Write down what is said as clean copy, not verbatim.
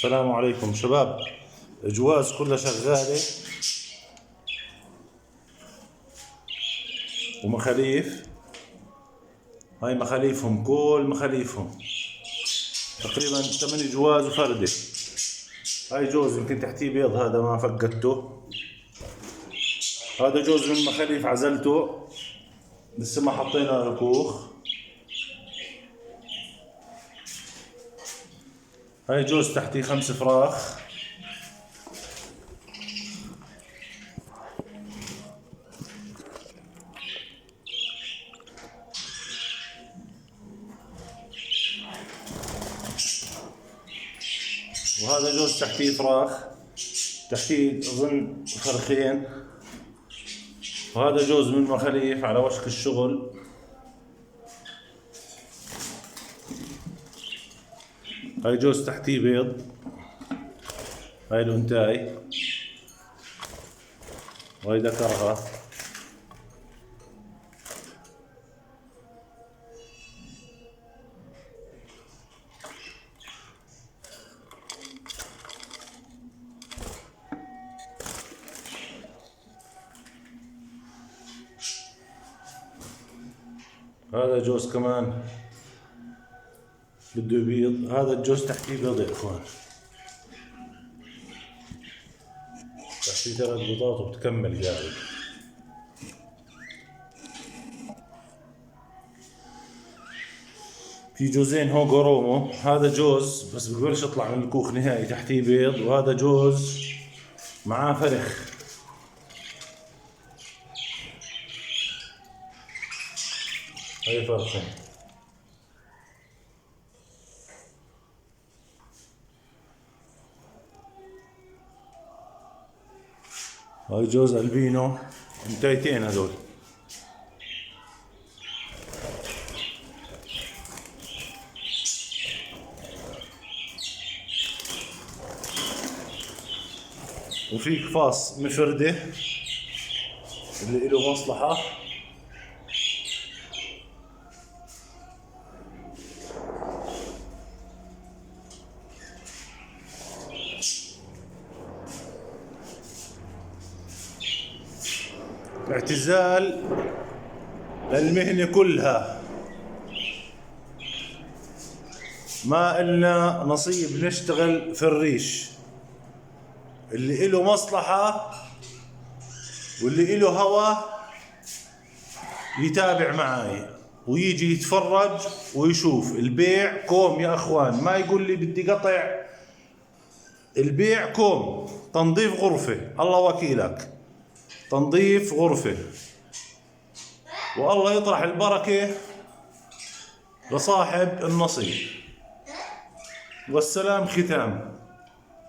السلام عليكم شباب. جواز كلها شغالة ومخاليف. هاي مخاليفهم، كل مخاليفهم تقريبا 8 جواز وفردة. هاي جوز يمكن تحتيه بيض، هذا ما فقدته. هذا جوز من مخاليف عزلته، لسه ما حطينا ركوخ. هاي جوز تحتيه 5 فراخ. وهذا جوز تحتيه فراخ، تحتيه اظن فرخين. وهذا جوز من مخاليف على وشك الشغل. هاي جوز تحتيه بيض. هاي الانتاي وهي ذكرها. هذا جوز كمان بده يبيض. هذا الجوز تحتيه بيض يا اخوان، تحتيه 3 بيضات وبتكمل قاعد. في جوزين هون قرومو. هذا جوز بس بقدرش يطلع من الكوخ نهائي، تحتيه بيض. وهذا جوز معاه فرخ. هاي فرخين. هاي جوز البينو، انتايتين هذول. وفي قفاص مفردة اللي له مصلحة. اعتزال للمهنة كلها، ما إلنا نصيب نشتغل في الريش. اللي إله مصلحة واللي إله هوا يتابع معاي ويجي يتفرج ويشوف. البيع كوم يا أخوان، ما يقول لي بدي قطع. البيع كوم، تنظيف غرفة، الله وكيلك، تنظيف غرفة. والله يطرح البركة لصاحب النصيب. والسلام ختام.